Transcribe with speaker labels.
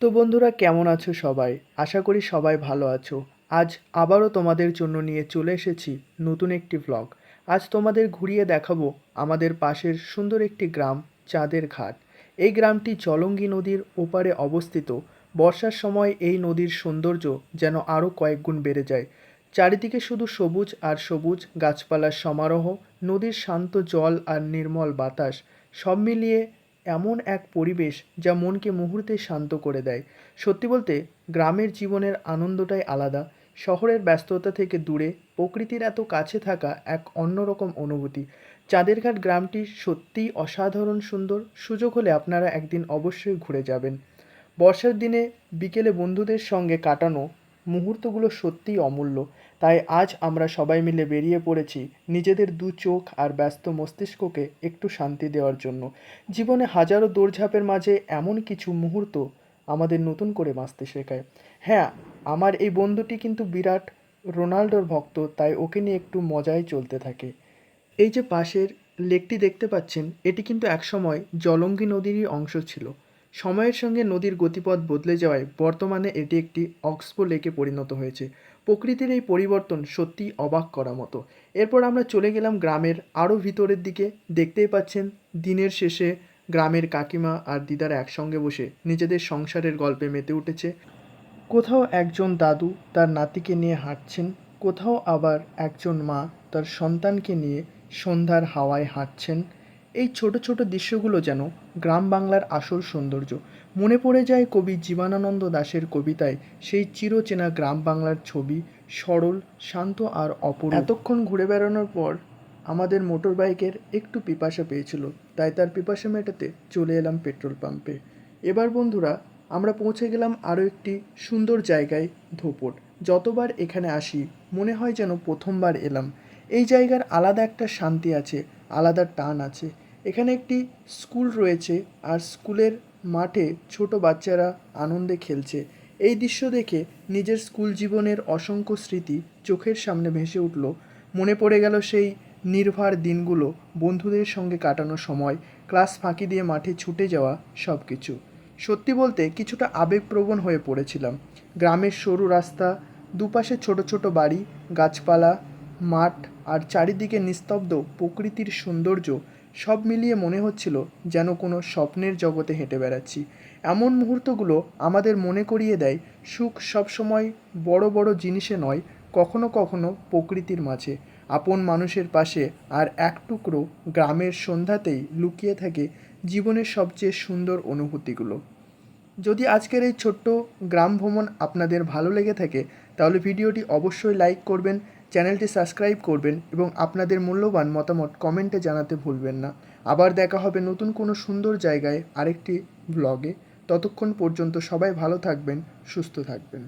Speaker 1: তো বন্ধুরা, কেমন আছো সবাই? আশা করি সবাই ভালো আছো। আজ আবারও তোমাদের জন্য নিয়ে চলে এসেছি নতুন একটি ভ্লগ। আজ তোমাদের ঘুরিয়ে দেখাবো আমাদের পাশের সুন্দর একটি গ্রাম, চাঁদের ঘাট। এই গ্রামটি জলঙ্গি নদীর ওপারে অবস্থিত। বর্ষার সময় এই নদীর সৌন্দর্য যেন আরও কয়েক গুণ বেড়ে যায়। চারিদিকে শুধু সবুজ আর সবুজ, গাছপালার সমারোহ, নদীর শান্ত জল আর নির্মল বাতাস, সব মিলিয়ে এমন এক পরিবেশ যা মনকে মুহূর্তে শান্ত করে দেয়। সত্যি বলতে গ্রামের জীবনের আনন্দটাই আলাদা। শহরের ব্যস্ততা থেকে দূরে প্রকৃতির এত কাছে থাকা এক অন্যরকম অনুভূতি। চাঁদেরঘাট গ্রামটি সত্যিই অসাধারণ সুন্দর। সুযোগ হলে আপনারা একদিন অবশ্যই ঘুরে যাবেন। বর্ষার দিনে বিকেলে বন্ধুদের সঙ্গে কাটানো মুহূর্তগুলো সত্যিই অমূল্য। তাই আজ আমরা সবাই মিলে বেরিয়ে পড়েছি নিজেদের দু চোখ আর ব্যস্ত মস্তিষ্ককে একটু শান্তি দেওয়ার জন্য। জীবনে হাজারো দৌড়ঝাঁপের মাঝে এমন কিছু মুহূর্ত আমাদের নতুন করে বাঁচতে শেখায়। হ্যাঁ, আমার এই বন্ধুটি কিন্তু বিরাট রোনাল্ডোর ভক্ত, তাই ওকে নিয়ে একটু মজাই চলতে থাকে। এই যে পাশের লেকটি দেখতে পাচ্ছেন, এটি কিন্তু একসময় জলঙ্গি নদীরই অংশ ছিল। সময়ের সঙ্গে নদীর গতিপথ বদলে যাওয়ায় বর্তমানে এটি একটি অক্সবো লেকে পরিণত হয়েছে। প্রকৃতির এই পরিবর্তন সত্যিই অবাক করা মতো। এরপর আমরা চলে গেলাম গ্রামের আরও ভিতরের দিকে। দেখতেই পাচ্ছেন, দিনের শেষে গ্রামের কাকিমা আর দিদারা একসঙ্গে বসে নিজেদের সংসারের গল্পে মেতে উঠেছে। কোথাও একজন দাদু তার নাতিকে নিয়ে হাঁটছেন, কোথাও আবার একজন মা তার সন্তানকে নিয়ে সন্ধ্যার হাওয়ায় হাঁটছেন। এই ছোট ছোট দৃশ্যগুলো যেন গ্রাম বাংলার আসল সৌন্দর্য। মনে পড়ে যায় কবি জীবনানন্দ দাশের কবিতায় সেই চিরচেনা গ্রাম বাংলার ছবি, সরল, শান্ত আর অপরূপ। এতক্ষণ ঘুরে বেড়ানোর পর আমাদের মোটর বাইকের একটু পিপাসা পেয়েছিল, তাই তার পিপাসা মেটাতে চলে এলাম পেট্রোল পাম্পে। এবার বন্ধুরা, আমরা পৌঁছে গেলাম আরও একটি সুন্দর জায়গায়, ধোপট। যতবার এখানে আসি মনে হয় যেন প্রথমবার এলাম। এই জায়গার আলাদা একটা শান্তি আছে, আলাদা টান আছে। এখানে একটি স্কুল রয়েছে, আর স্কুলের মাঠে ছোট বাচ্চারা আনন্দে খেলছে। এই দৃশ্য দেখে নিজের স্কুল জীবনের অসংখ্য স্মৃতি চোখের সামনে ভেসে উঠল। মনে পড়ে গেল সেই নির্ভার দিনগুলো, বন্ধুদের সঙ্গে কাটানো সময়, ক্লাস ফাঁকি দিয়ে মাঠে ছুটে যাওয়া, সব কিছু। সত্যি বলতে কিছুটা আবেগপ্রবণ হয়ে পড়েছিলাম। গ্রামের সরু রাস্তা, দুপাশে ছোট ছোট বাড়ি, গাছপালা, মাঠ আর চারিদিকে নিস্তব্ধ প্রকৃতির সৌন্দর্য, সব মিলিয়ে মনে হচ্ছিল যেন কোনো স্বপ্নের জগতে হেঁটে বেড়াচ্ছি। এমন মুহূর্তগুলো আমাদের মনে করিয়ে দেয়, সুখ সবসময় বড় বড় জিনিসে নয়, কখনো কখনো প্রকৃতির মাঝে, আপন মানুষের পাশে, আর এক টুকরো গ্রামের সন্ধ্যাতেই লুকিয়ে থাকে জীবনের সবচেয়ে সুন্দর অনুভূতিগুলো। যদি আজকের এই ছোট্ট গ্রাম ভ্রমণ আপনাদের ভালো লেগে থাকে, তাহলে ভিডিওটি অবশ্যই লাইক করবেন, চ্যানেলটি সাবস্ক্রাইব করবেন এবং আপনাদের মূল্যবান মতামত কমেন্টে জানাতে ভুলবেন না। আবার দেখা হবে নতুন কোনো সুন্দর জায়গায় আরেকটি ব্লগে। ততক্ষণ পর্যন্ত সবাই ভালো থাকবেন, সুস্থ থাকবেন।